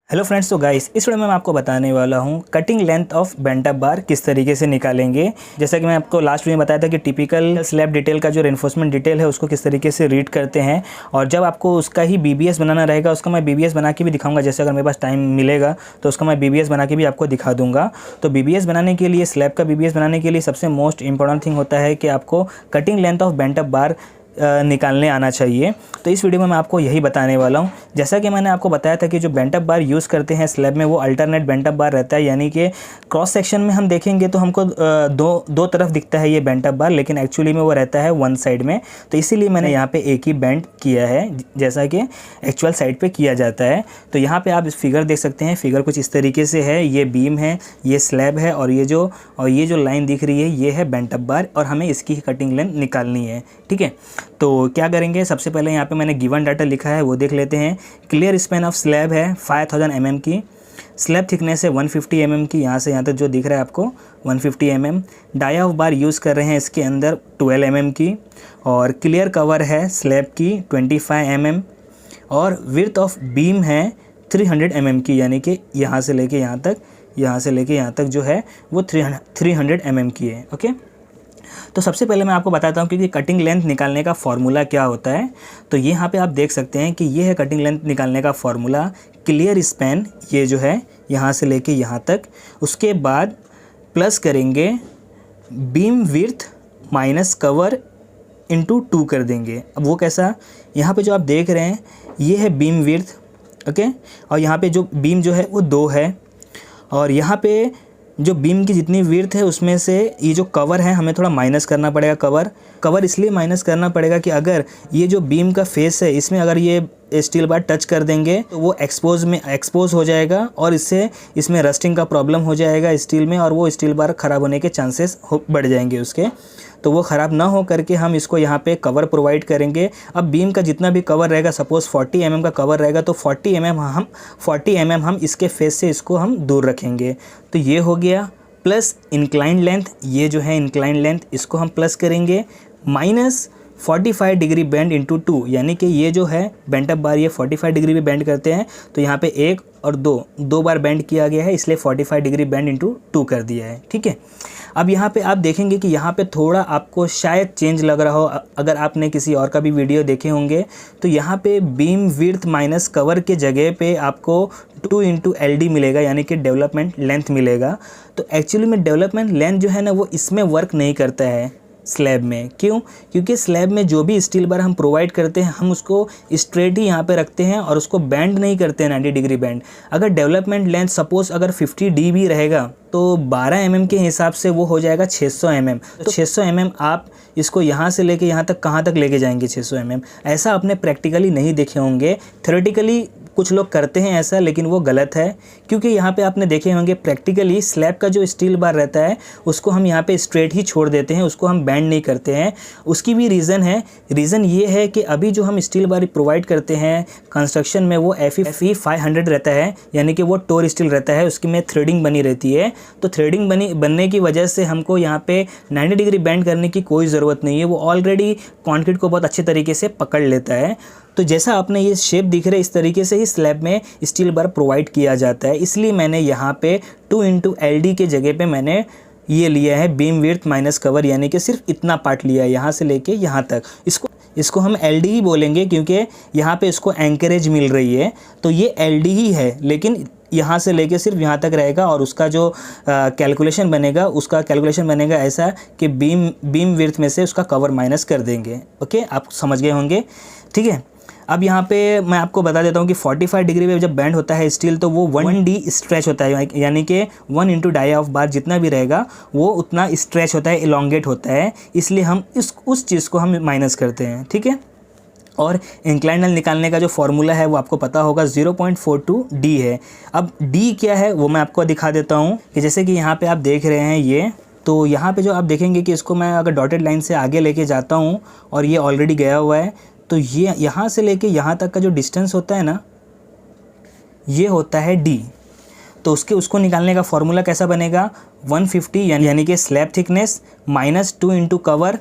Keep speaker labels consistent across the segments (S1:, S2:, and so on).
S1: Hello friends, तो guys इस video में मैं आपको बताने वाला हूँ cutting length of bent up bar किस तरीके से निकालेंगे। जैसा कि मैं आपको लास्ट वीडियो में बताया था कि टिपिकल स्लैब डिटेल का जो रेनफोर्समेंट डिटेल है उसको किस तरीके से रीड करते हैं, और जब आपको उसका ही बीबीएस बनाना रहेगा उसका मैं बीबीएस बना के भी दिखाऊंगा। जैसे अगर मेरे पास टाइम मिलेगा तो उसका मैं बीबीएस बना के भी आपको दिखा दूंगा। तो बीबीएस बनाने के लिए, स्लैब का बीबीएस बनाने के लिए सबसे मोस्ट इंपॉर्टेंट थिंग होता है कि आपको cutting length of bent up bar निकालने आना चाहिए। तो इस वीडियो में मैं आपको यही बताने वाला हूँ। जैसा कि मैंने आपको बताया था कि जो बेंट अप बार यूज़ करते हैं स्लैब में वो अल्टरनेट बेंट अप बार रहता है, यानी कि क्रॉस सेक्शन में हम देखेंगे तो हमको दो तरफ दिखता है ये बेंट अप बार, लेकिन एक्चुअली में वो रहता है वन साइड में। तो इसीलिए मैंने यहाँ पे एक ही बेंट किया है जैसा कि एक्चुअल साइड पे किया जाता है। तो यहाँ पे आप इस फिगर देख सकते हैं। फिगर कुछ इस तरीके से है। ये बीम है, ये स्लैब है, और ये जो लाइन दिख रही है ये है बेंट अप बार, और हमें इसकी कटिंग लेंथ निकालनी है। ठीक है, तो क्या करेंगे, सबसे पहले यहाँ पे मैंने गिवन डाटा लिखा है वो देख लेते हैं। क्लियर स्पैन ऑफ स्लैब है 5000 mm की, स्लैब थिकनेस है 150 mm की, यहाँ से यहाँ तक जो दिख रहा है आपको 150 mm। Dia of bar use कर रहे हैं इसके अंदर 12 mm की, और क्लियर कवर है स्लैब की 25 mm, और विड्थ ऑफ बीम है 300 mm की, यानी कि यहाँ से लेके यहाँ तक जो है वो 300 mm की है। ओके, तो सबसे पहले मैं आपको बताता हूँ कि कटिंग लेंथ निकालने का फॉर्मूला क्या होता है। तो यहाँ पे आप देख सकते हैं कि ये है कटिंग लेंथ निकालने का फॉर्मूला। क्लियर स्पैन ये जो है यहाँ से लेके यहाँ तक, उसके बाद प्लस करेंगे beam width minus cover into 2 कर देंगे। अब वो कैसा, यहाँ पे जो आप देख रहे हैं ये है बीम विड्थ, ओके, और यहाँ पे जो बीम जो है वो 2 है, और यहाँ पे जो बीम की जितनी विड्थ है उसमें से ये जो कवर है हमें थोड़ा माइनस करना पड़ेगा। कवर इसलिए माइनस करना पड़ेगा कि अगर ये जो बीम का फेस है इसमें अगर ये स्टील बार टच कर देंगे तो वो एक्सपोज हो जाएगा, और इसमें रस्टिंग का प्रॉब्लम हो जाएगा स्टील में, और वो स्टील बार ख़राब होने के चांसेस बढ़ जाएंगे उसके। तो वो ख़राब ना हो करके हम इसको यहाँ पे कवर प्रोवाइड करेंगे। अब बीम का जितना भी कवर रहेगा, सपोज़ 40 mm का कवर रहेगा, तो 40 mm हम इसके फेस से इसको हम दूर रखेंगे। तो ये हो गया। प्लस इंक्लाइन लेंथ, ये जो है इंक्लाइन लेंथ इसको हम प्लस करेंगे, माइनस 45 डिग्री बेंड इंटू 2, यानी कि ये जो है बेंट अप बार ये 45 डिग्री भी बेंड करते हैं। तो यहाँ पे 1 और 2 बार बेंड किया गया है, इसलिए 45 डिग्री बेंड इंटू 2 कर दिया है। ठीक है, अब यहाँ पे आप देखेंगे कि यहाँ पे थोड़ा आपको शायद चेंज लग रहा हो, अगर आपने किसी और का भी वीडियो देखे होंगे तो यहाँ पे बीम विड्थ माइनस कवर के जगह पे आपको 2 इंटू LD मिलेगा, यानी कि डेवलपमेंट लेंथ मिलेगा। तो एक्चुअली में डेवलपमेंट लेंथ जो है ना वो इसमें वर्क नहीं करता है स्लैब में। क्यों? क्योंकि स्लैब में जो भी स्टील बार हम प्रोवाइड करते हैं हम उसको स्ट्रेट ही यहाँ पे रखते हैं और उसको बैंड नहीं करते हैं 90 डिग्री बैंड। अगर डेवलपमेंट लेंथ सपोज अगर 50 dB रहेगा तो 12 mm के हिसाब से वो हो जाएगा 600 mm। तो 600 mm आप इसको यहाँ से लेके यहाँ तक कहाँ तक लेके जाएंगे 600 mm? ऐसा आपने प्रैक्टिकली नहीं देखे होंगे। थ्योरेटिकली कुछ लोग करते हैं ऐसा, लेकिन वो गलत है, क्योंकि यहाँ पे आपने देखे होंगे प्रैक्टिकली स्लैब का जो स्टील बार रहता है उसको हम यहाँ पे स्ट्रेट ही छोड़ देते हैं, उसको हम बैंड नहीं करते हैं। उसकी भी रीज़न ये है कि अभी जो हम स्टील बार प्रोवाइड करते हैं कंस्ट्रक्शन में वो FE 500 रहता है, यानी कि वो टोर स्टील रहता है, उसकी में थ्रेडिंग बनी रहती है। तो थ्रेडिंग बनने की वजह से हमको यहाँ पे 90 डिग्री बैंड करने की कोई ज़रूरत नहीं है, वो ऑलरेडी कंक्रीट को बहुत अच्छे तरीके से पकड़ लेता है। तो जैसा आपने ये शेप दिख रहा है इस तरीके से ही स्लैब में स्टील बार प्रोवाइड किया जाता है। इसलिए मैंने यहाँ पे 2 इंटू LD के जगह पे मैंने ये लिया है बीम विड्थ माइनस कवर, यानी कि सिर्फ इतना पार्ट लिया है यहाँ से लेके यहाँ तक। इसको हम LD ही बोलेंगे क्योंकि यहाँ पे इसको एंकरेज मिल रही है, तो ये LD ही है, लेकिन यहाँ से लेके सिर्फ यहाँ तक रहेगा। और उसका जो कैलकुलेशन बनेगा ऐसा कि बीम विड्थ में से उसका कवर माइनस कर देंगे। ओके, आप समझ गए होंगे। ठीक है, अब यहाँ पे मैं आपको बता देता हूँ कि 45 डिग्री पे जब बैंड होता है स्टील तो वो 1D स्ट्रेच होता है, यानी कि 1 इंटू डाया ऑफ बार जितना भी रहेगा वो उतना स्ट्रेच होता है, इलोंगेट होता है, इसलिए हम उस चीज़ को हम माइनस करते हैं। ठीक है, और इंक्लाइन लेंथ निकालने का जो फॉर्मूला है वो आपको पता होगा 0.42 D है। अब D क्या है वो मैं आपको दिखा देता हूँ कि जैसे कि यहाँ पे आप देख रहे हैं ये, तो यहाँ पे जो आप देखेंगे कि इसको मैं अगर डॉटेड लाइन से आगे लेके जाता हूँ और ये ऑलरेडी गया हुआ है, तो ये यहाँ से लेके यहाँ तक का जो डिस्टेंस होता है ना ये होता है D। तो उसको निकालने का फॉर्मूला कैसा बनेगा, 150 यानी कि slab thickness minus 2 into cover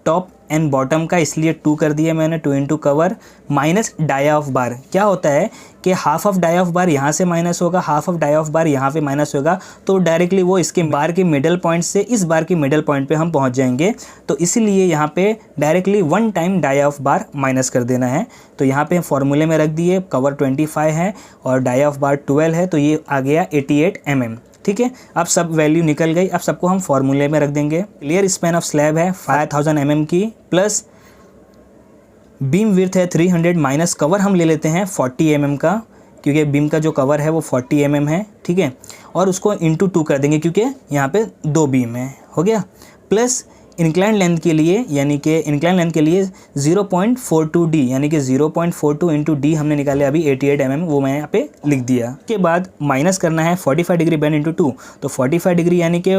S1: top and bottom का, इसलिए 2 कर दिया मैंने, 2 into cover minus dia of bar. क्या होता है कि half of dia of bar यहाँ से माइनस होगा, half of dia of bar यहाँ पे माइनस होगा, तो डायरेक्टली वो इसके बार के मिडल पॉइंट से इस बार के मिडल पॉइंट पे हम पहुँच जाएंगे। तो इसीलिए यहाँ पे directly 1 time dia of bar minus कर देना है। तो यहाँ पे फॉर्मूले में रख दिए, कवर 25 है और डाया ऑफ बार 12 है, तो ये आ गया 88 mm। ठीक है, अब सब वैल्यू निकल गई। अब सबको हम फॉर्मूले में रख देंगे। क्लियर स्पैन ऑफ स्लैब है 5000 mm की, प्लस बीम विड्थ है 300, माइनस कवर हम ले लेते हैं 40 mm का, क्योंकि बीम का जो कवर है वो 40 mm है। ठीक है, और उसको इंटू 2 कर देंगे क्योंकि यहाँ पे 2 बीम है, हो गया। प्लस इंक्लाइन लेंथ के लिए, यानी कि इंक्लाइन लेंथ के लिए 0.42D, यानी कि 0.42 इंटू डी हमने निकाले अभी 88 mm, वो मैं यहाँ पे लिख दिया। के बाद माइनस करना है 45 डिग्री बेंड इंटू 2, तो 45 डिग्री यानी कि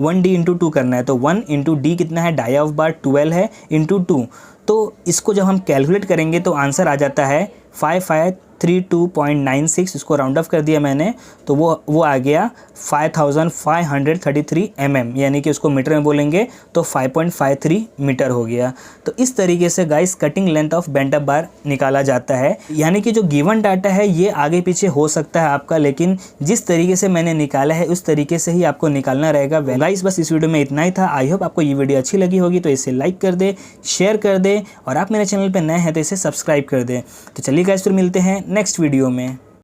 S1: 1D इंटू 2 करना है। तो 1 इंटू डी कितना है, डाया ऑफ बार 12 है इंटू 2। तो इसको जब हम कैलकुलेट करेंगे तो आंसर आ जाता है 5532.96, इसको राउंड ऑफ कर दिया मैंने, तो वो आ गया 5533 mm, यानी कि उसको मीटर में बोलेंगे तो 5.53 मीटर हो गया। तो इस तरीके से guys cutting length of bent up bar निकाला जाता है। यानी कि जो गिवन डाटा है ये आगे पीछे हो सकता है आपका, लेकिन जिस तरीके से मैंने निकाला है उस तरीके से ही आपको निकालना रहेगा। गाइस बस इस वीडियो में इतना ही था। आई होप आपको ये वीडियो अच्छी लगी होगी, तो इसे लाइक कर दे, शेयर कर दे, और आप मेरे चैनल पर नए हैं तो इसे सब्सक्राइब कर दे। तो चलिए गाइस फिर मिलते हैं नेक्स्ट वीडियो में।